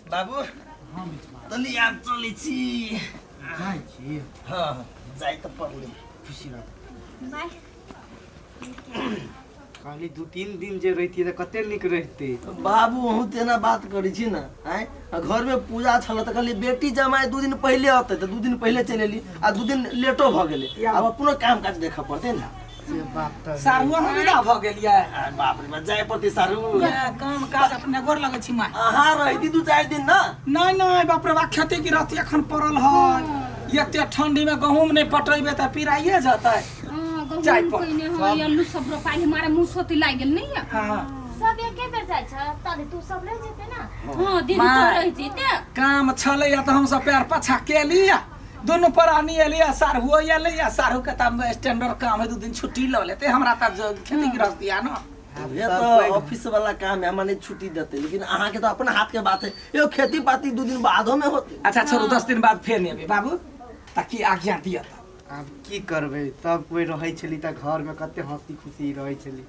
बाबू तली आप चली छी जाय छी हाँ जाय तो पड़ले खुशी रह बाय खाली 2-3 दिन जे रहिती त कते निक रहते बाबू हूँ तेना बात करी छी ना आय घर में पूजा छल त कहली बेटी जमाई 2 दिन पहले आते तो 2 दिन पहले चले ली आ 2 दिन लेटो भ गेले अब अपनो काम काज देखा पड़ते ना से बात त सारुआ हम विदा भ गेलियै बाप रे बा जाय पड़ते सारू काम काज अपने गोर लगै छी माय अहाँ रही 2-4 दिन ना नहीं नहीं बाप रे बा खेती की रहती अखन पड़ल है एते ठंडी में गहूम नहीं पटेबे त पिराइए जतै जाय पइने हो आलू सब रोपाई हमारे मुंह सोती लाग गेल नहीं है हां सब एके बेर जाय छ तले तू सब ले जेते ना हां दीदी तो रह जेते काम छले या त हम सब पैर पछा के लिया दोनों प्राणी एलिया सारहु एलिया सारहु के तब स्टैंडर्ड काम है 2 दिन छुट्टी ल लेते हमरा त खेती गृहस्थी है ना ये तो ऑफिस वाला काम है माने छुट्टी देते लेकिन अहाँ के तो अपना हाथ के बात है यो खेती पाती 2 दिन बादो में होते अच्छा छोड़ो 10 दिन बाद फेर नेबे बाबू ताकि आज्ञा दिया अब की करबे सब कोई रहै छली त घर में कते हंसी खुशी रहै छली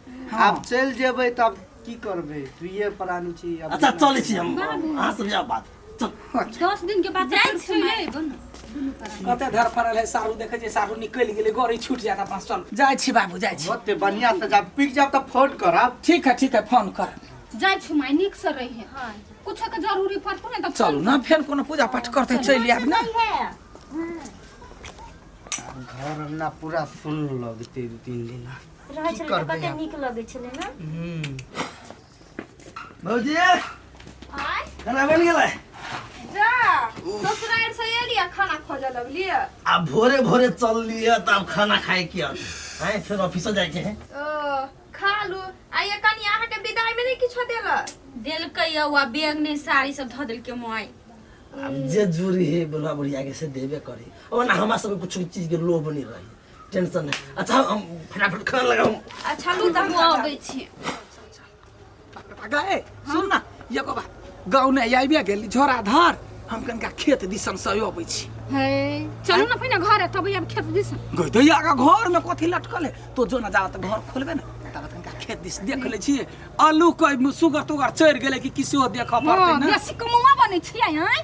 अब चल जेबै तब की करबे दुइये प्राणी छी अब अच्छा चले छी हम अहाँ सब जा बात चल 10 दिन के बाद जाय छी कते धर पड़ल है सारू देखे जे सारू निकल गेले गड़ी छूट जाता पास चल जाय छी बाबू जाय छी ओते बढ़िया त जब पिक जाब त फोन करब ठीक है फोन कर जाय छी माय निक से रही है हां कुछ के जरूरी पड़तो ना त चल ना फेर कोनो पूजा पाठ करते चल आब ना घर ना पूरा सुन लगते 2-3 दिन रहै छले त कते निक लगै छले ना भौजी आय खाना बन गेलै जा ससुराल से एलिया खाना खोजे लगलिए आ भोरे भोरे चल लिया तब खाना खाए के आए फिर ऑफिस जाए के है ओ खा लू आइए कनी आहा के विदाई में नहीं किछो देलकै या बैग ने साड़ी सब ध देलकै मोय अब जे जूरी है बोला बढ़िया के से देबे करे और ना हमरा सब कुछ चीज के लोभ नहीं रही टेंशन है अच्छा हम फटाफट खाना लगाऊं अच्छा लू त हम आबै छी गए सुन ना एको बात गाँव ने आइबे गेल झोरा धर हम कनका खेत दिसन से आबै छी हे चलू ना पहिने घर तब अब खेत दिसन गई दैया का घर में कथी लटकल है तो जो ना जा त घर खोलबे ना तब कनका खेत दिस देख ले छी आलू कोई सुगर तुगर चढ़ गेले कि किसी देख पड़ते ना बेसी कमुआ बनै छी आय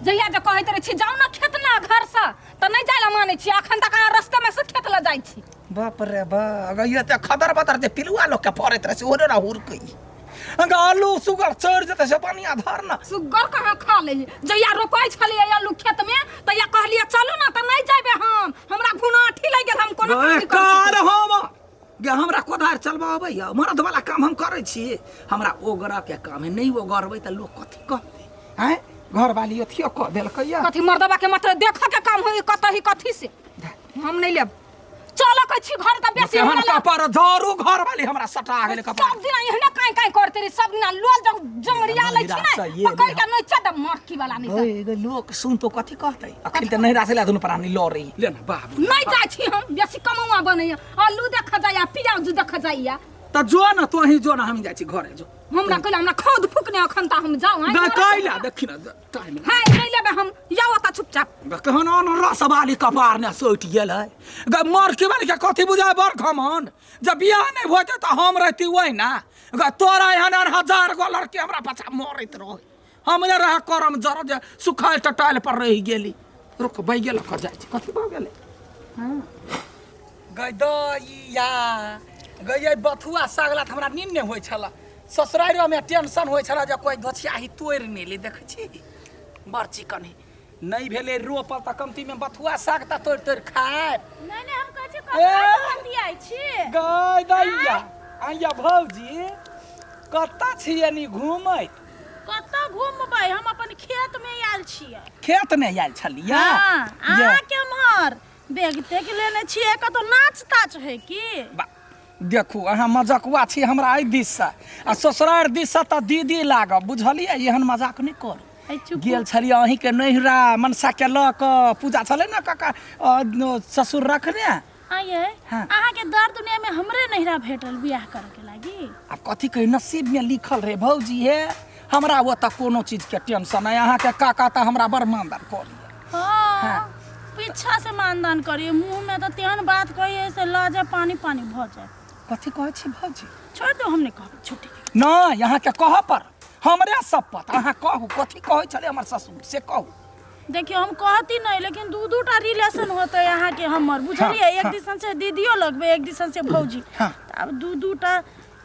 जहिया जे कहैत रहे छी जाऊ ना खेत ना घर से त नहीं जाय ला माने छी अखन तक रास्ता में से खेत ल जाय छी बाप रे बा अगर ये त खदर बदर जे पिलुआ लोग के पड़त रहे ओरे ना हुरकई अगर आलू सुगर चढ़ जते से पानिया धर ना सुगर कहां खा ले जहिया रोपाई छले आलू खेत में त या कहलिए चलू ना त नहीं जाबे हम हमरा भुनाठी लाग गेल हम कोनो कार हम गे हमरा कोदार चलबाबै मरद वाला काम हम करै छी हमरा ओगरा के काम है नहीं ओगरबै त लोग कथि कहते हैं घर वाली अथियो क देलकै या कथि मर्दबा के मतलब देख के काम होई कथि से हम नहीं लेब चलो कह छी घर त बेसी हम कपर जरू घर वाली हमरा सटा गेले कपर सब दिन एहने काई करते रे सब दिन लोल जंगड़िया लै छी ना पकड़ के नहीं चद मक्खी वाला नहीं ओए लोग सुन तो कथि कहतै अखिल त नहीं रासला दुनु प्राणी ल रही ले ना बाबू नहीं जाय छी हम बेसी कमौआ बनैया आलू देख जाया प्याज देख जाया त जो न तो ही जो न हम जाय छी घरे जो हमरा कहला हमरा खोद फुकने अखन त हम जाऊ ग कइला देखि न टाइम है नहीं लेबे हम जाओ त चुपचाप कहन न रसवाली कपार ने सोट गेलै ग मर के वाली के कथि बुझाय बर खमन जब बियाह नहीं होते त हम रहती ओइ ना ग तोरा यहाँ 1000 गो लड़के हमरा पछा मरत रह हम ने रह करम जर जे सुखाल टटाल पर रह गेली रुक बै गेल क जाय छी कथि भ गेलै हां गदैया गयै बथुआ सागला हमरा नींद नहीं होय छला ससुराइरो में टेंशन होय छला जे कोई घोछियाही तोड़ नहीं ले देख छी बड़ चिकन नहीं भेले रोप त कमती में बथुआ साग त तोड़ खाए नहीं नहीं हम कह छी कतरा से बतियाई छी गई दैया आइया भौजी कत्ता छियनी घूमैत कत्ता घूमबै हम अपन खेत में आयल छियै खेत में आयल छलिया हां आ केम्हर बैग टेक लेने छियै कतो नाच ताच है की देखू अहाँ मजाकुआ छी हमरा एहि दिस से आ ससुरार दिस से त दीदी लागब बुझलियै एहन मजाक नहीं कर गेल छलिए अहीं के नहिरा मनसा के ल क पूजा छले ना काका ससुर रखने आये अहाँ के दर दुनिया में हमरे नहिरा भेटल बियाह करे के लागी आ कथि कहि नसीब में लिखल रे भौजी हे हमरा वो त कोनो चीज के टेंशन है अहाँ के काका त हमरा बड़ मानदान करी हां पीछा से मानदान करिए मुंह में त तेहन बात कहिए से लाजे पानी भ जाए कथि कहै छी भौजी छोड़ दो हमने कहा छुट्टी ना यहाँ के कह पर हमरे शपथ अहाँ कहू कथी कहै छले हमर ससुर से कहू। देखियो हम कहती नहीं, लेकिन दू टा रिलेशन होते यहाँ के हमर, बुझलिए? एक दिसन से दीदियो लगबे, एक दिसन से भौजी। अब दू टा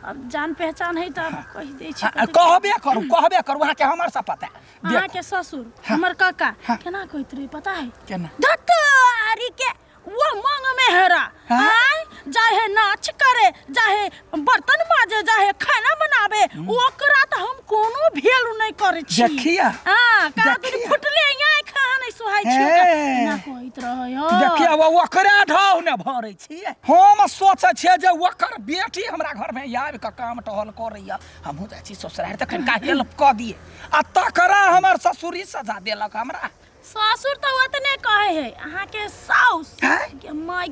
अब जान पहचान है, तब कह दे छी। कहबे करू अहाँ के हमर शपथ है। अहाँ के ससुर हमर काका केना कहत रहे पता है? केना? धत्तारी के वो मांग में हेरा आय चाहे नाच करे, चाहे बर्तन माजे, चाहे खाना बनावे, ओकरा त हम कोनो भेलू नहीं करे छी। देखिया हां का तू फुटले यहाँ खा नहीं सोहाय छी ना कहत रहे हो। देखिया वो ओकरा ढाउ ने भरै छी। हम सोचै छियै जे ओकर बेटी हमरा घर में आबि के काम टहल करैया, हमहू जाइ छी ससुरार तखन का हेल्प क दिए आ तकरा हमर ससुरी सजा देलक हमरा। ससुर तो उतने कहे है, अहाँ के साउस के माय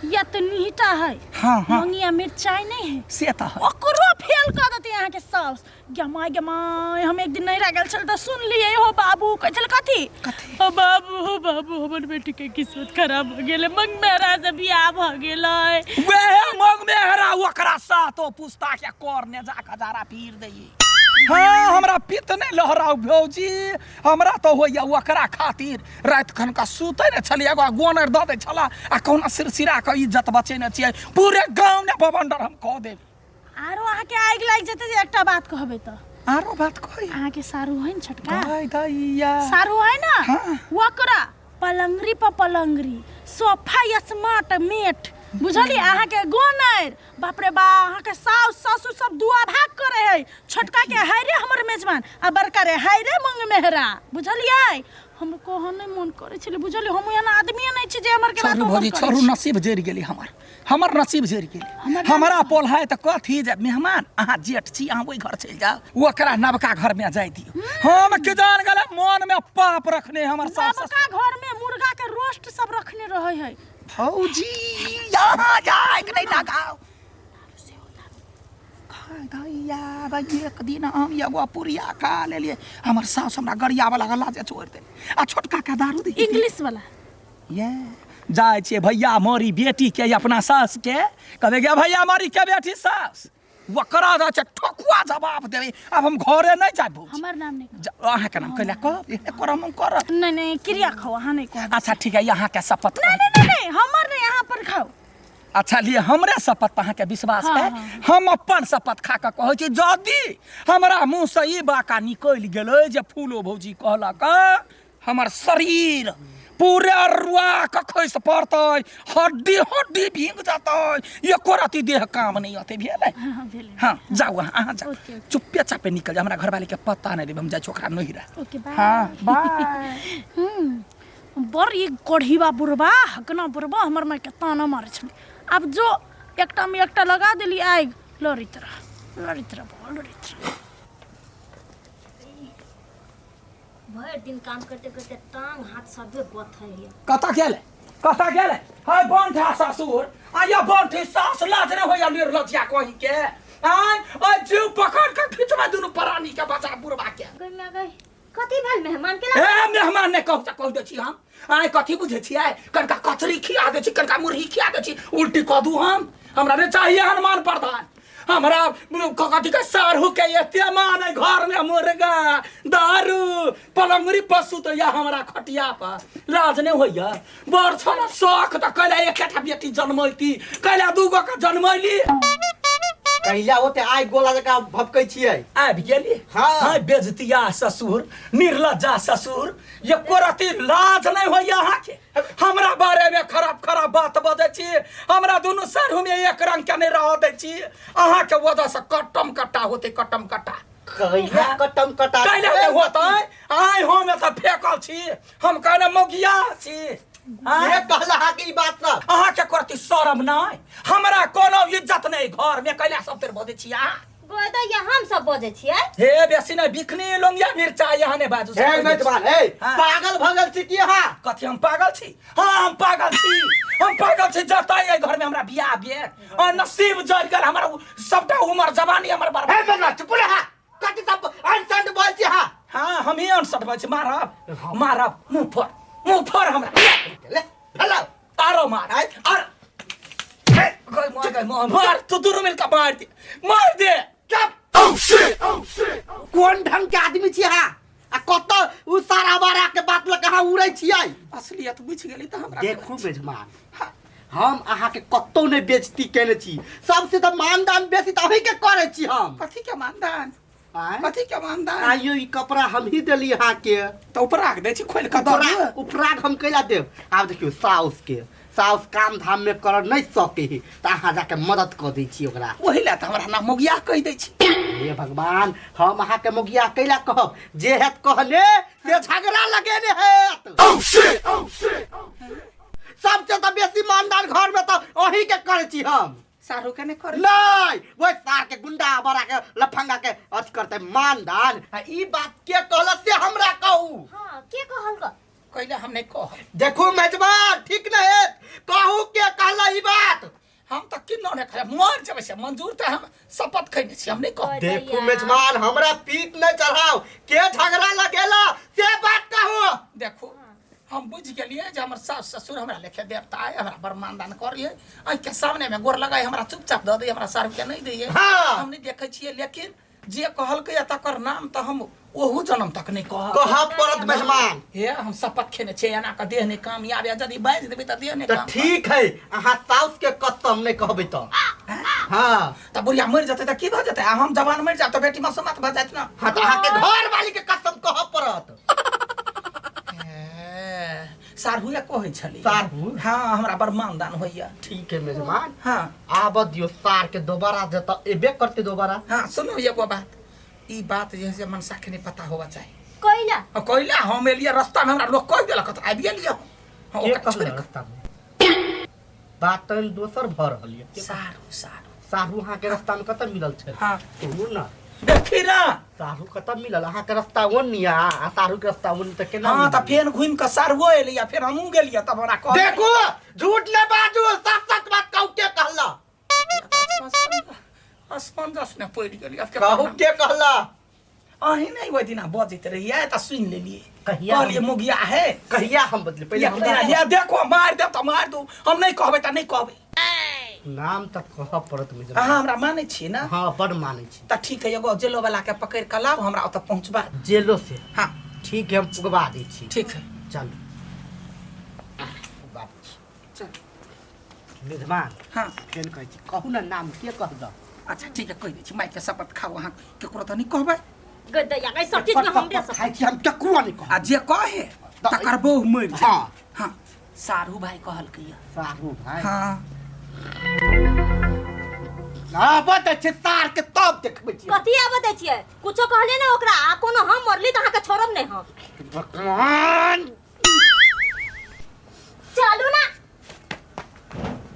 यतनीटा है। मंगिया मिर्चाई नहीं है से त ओकरो फेल कर देते अहाँ के साउस। गे माय हम एक दिन नहीं रह गेल छल त सुन लिए हो बाबू कहै छल कथी ओ बाबू हमर बेटी के किस्मत खराब भ गेलै, मंग मेहरा से बियाह भ गेलै। वे मंग मेहरा ओकरा सातो पुस्ता के करने जा खजारा पीर दई। हाँ हमरा पित नहीं लहराउ भौजी, हमरा तो होइया ओकरा खातिर रात खन का सुतै ने छलिए, एगो गोनर द दै छला आ कौना सिरसिरा के इज्जत बचेने छियै, पूरे गांव ने बवंडर हम कह देब। आरो अहाँ के आगि लाग जेतै जे एकटा बात कहबे त। आरो बात कहि। अहाँ के सारू है न छटका? गाय दैया सारू है ना? ओकरा पलंगरी पर पलंगरी, सोफा स्मार्ट मेट, बुझली? अहाँ के गोनर बाप रे बा, अहाँ के सास ससुर सब दुआ भाग करे है। छोटका के हाय रे हमर मेजबान आ बड़का रे हाय रे मंग मेहरा, बुझलिए? हमको हने मन करे छले, बुझली? हम यहाँ आदमी नहीं छी जे हमर के बात भौजी छोरू नसीब जरि गेली हमर नसीब जरि गेली। हमरा पोल है त कथी जे मेहमान अहाँ जेठ छी, अहाँ ओइ घर चलि जाओ, ओकरा नवका घर में जाय दियो। हम के जान गेले मन में पाप रखने हमर सास नवका घर में मुर्गा के रोस्ट सब रखने रहे है। भौजी यहाँ जाए के नहीं लगाओ। एक दिन हम एगो पुरिया खा लेलिए, हमर सास हमरा गरिया वाला गला जे छोड़ दे आ छोटका का दारू दी इंग्लिश वाला। ये जाए छे भैया मोरी बेटी के अपना सास के कहबे गे भैया मोरी के बेटी सास, वकरा जा छे ठोकुआ जवाब देबे। अब हम घरे नहीं जाबो। हमर नाम नहीं अहाँ के नाम कहला कर हम कर नहीं क्रिया खाओ, अहाँ नहीं कह। अच्छा ठीक है, यहाँ के शपथ नहीं हमर नहीं, यहाँ पर खाओ। अच्छा लिए हमरे शपथ पर अहाँ के विश्वास है। हम अपन शपथ खा के कहै छी जदी हमरा मुंह से ई बाका निकल गेलै जे फूलो भौजी कहलक हमर शरीर पूरे रुआ के खैस पड़तै, हड्डी भींग जतै, एको रति देह काम नहीं होते भेलै। हाँ जाओ अहाँ जाओ, चुप्पे चापे निकल जा, हमरा घर वाले के पता नहीं देब, हम जाय छोकरा नहीं रह। Okay bye. हाँ बाय। बर ये गढ़ीवा बुरबा हकना बुरबा हमर माय के ताना मारे छले। अब जो एकटा में एकटा लगा देली आग लड़ित रह। भर दिन काम करते करते टांग हाथ सबे बथै है। कता गेले हाय बंठा ससुर आया बंठी सास लाज रे होया निर्लज्जा कहि के आय ओ जीव पकड़ के खिचवा दुनु प्राणी के बचा बुरबा के। गई कथी भेल मेहमान के? ए मेहमान ने कह दे छी हम आय कथी बुझे छी, आय कनका कचरी खिया दे छी, कनका मुरही खिया दे छी, उल्टी क दू हम। हमरा ने चाहिए हनुमान प्रधान, हमरा कथी के सारू के एते माने घर में मुर्गा दारू पलंगरी पशु तो या हमरा खटिया पर लाज ने होइया। बड़ छन शौक त कैला एकटा बेटी जन्मैती, कैला दूगो के जन्मैली, कहिया होते आइ गोला जका भपकै छियै। आबि गेली हां बेजतिया ससुर, निर्लज्जा ससुर, ये कोरती लाज नहीं होइया अहाँ के। हमरा बारे में खराब बात बजै छी, हमरा दुनु सारू में एक रंग के नहीं रह दै छी, अहाँ के वजह से कटम कट्टा होते कटम कट्टा। कहिया कटम कट्टा कैला होतै? आइ हम एत फेकल छी, हम कहने मोगिया छी। ये कहला की बात ना अहाँ के करती शरम नहीं, हमरा कोनो इज्जत नहीं घर में, कैला सब तेर बजै छी अहाँ? गोदा या हम सब बजे छियै। हे बेसी नहीं बिखनी लोंगिया मिर्चा यहाँ ने बाजू से। हे मेजबान हे पागल भगल छी की हां? कथी हम पागल छी? हां हम पागल छी जतै ए घर में हमरा बियाह भेल और नसीब जड़ गेल, हमरा सबटा उम्र जवानी हमर बर्बाद। हे मेजबान चुप रह, कथी सब अनसंड बोल छी हां? हां हम ही अनसंड बोल छी, मारब मुंह फोड़ हमरा ले हेलो तारो मार और मार तू दोनों मिलकर मार दे चुप। कोन ढंग के आदमी छी अहाँ आ कत उ सारा बारा के बात ल कहाँ उड़ै छियै असलियत बुझ गेली त हमरा देखू मेजमान हम अहाँ के कतौ नहीं बेइज्जती केने छी सबसे तो मानदान बेसी त अहीं के करे छी हम कथी के मानदान आय कथी के मानदान आइयो ई कपड़ा हम ही देली अहाँ के तो उपराग दै छी खोल के दऽ दे उपराग हम कैला देब आब देखियो साउस काम धाम में कर नहीं सके है त अहाँ जाके मदद कर दै छी ओकरा ओही ला त हमरा ना मोगिया कहि दै छी हे भगवान हम अहाँ के मोगिया कैला कहब जे हेत कहने से झगड़ा लगेने हेत सबसे तो बेसी मानदान घर में तो अही के करे छी हम सारू के ने कर नहीं वो सार के गुंडा बड़ा के लफंगा के अथ करते मानदान ई बात के कहल से हमरा कहू हाँ के कहल ग कइला हम नहीं कह देखो मेजबान ठीक नहीं कहू के कहला ई बात हम त किन्नो ने खा मर जब से मंजूर त हम शपथ खइने छी हम नहीं कह देखो मेजबान हमरा पीठ नहीं चढ़ाओ के झगड़ा लगेला से बात कहू देखो हम बुझ गेलिए जे हमर सास ससुर हमरा लेखे देवता है हमरा बरमानदान करिए आई के सामने में गोर लगाई हमरा चुपचाप द दे हमरा सारू के नहीं दैए हाँ। हम नहीं देखे छिए लेकिन जे कहल के तकर नाम त हम ओहू जन्म तक नहीं कह परत मेजबान हे हम शपथ खेने छे एना का देह नहीं कामयाब या यदि बाज देबे त देह नहीं तो काम ठीक है अहाँ साउस के कसम नहीं कहबे तो हाँ त बुढ़िया मर जते त की भ जते हम जवान मर जात त बेटी में समात भ जात ना हाँ तो अहाँ के घर वाली के कसम कह परत सारू या कहै छली सारू? हां हमरा बरमानदान होइया ठीक है मेजबान हां आब दियो सार के दोबारा जता एबे करते दोबारा हां सुनो एगो बात ई बात जैसे मनसा के नहीं पता होगा चाहिए कोइला कहला हम एलिया रास्ता में हमरा लोग कह देलक त आबि गेलियो हां के ओकरा कहल छोड़ रास्ता में बात तो दोसर भ रहल है सारू सारू अहाँ के रास्ता में कत मिलल छै हां सुनू ना देखी ना सारू कत मिलल अहाँ के रास्ता ओनिया आ सारू के रास्ता ओन त केना हां त मिलल? फेन घुम के सारुओ एलिया फिर हमहू गेलिया तब हमरा कह देखो झूठ नहीं बाजू सच सच बात कहू के कहला असमंजस ने पड़ गेलिया कहू के कहला अही नहीं वो दिना बजत रहिए त सुन लेलिए कहिया कहलिए मुगिया है कहिया हम बदले पहले हम ये देखो मार दे त मार दू हम नहीं कहबे त नहीं कहबे नाम तक कह परत में अहाँ हमरा मानै छी ना हां बड़ मानै छी त ठीक है एगो जेलो वाला के पकड़ के लाओ हमरा ओत पहुंचबा जेलो से हां ठीक है हम पुगवा दै छी ठीक है चल बात चल मेजबान हां केन कहै छी कहू ना नाम के कह द अच्छा ठीक है कह दै छी माई के शपथ खाओ अहाँ केकरो त नहीं कहबे गदैया के सब चीज में हम दे खाइ छी हम केकरो नहीं कह आ जे कहे तकर बहु मर जा हां हां सारू भाई कहल किया सारू भाई हां हां बता छै सार के तब देखबै छी कथी आबे दै छियै कुछो कहले ना ओकरा आ कोनो हम मरली त अहाँ के छोड़ब नहीं हम भगवान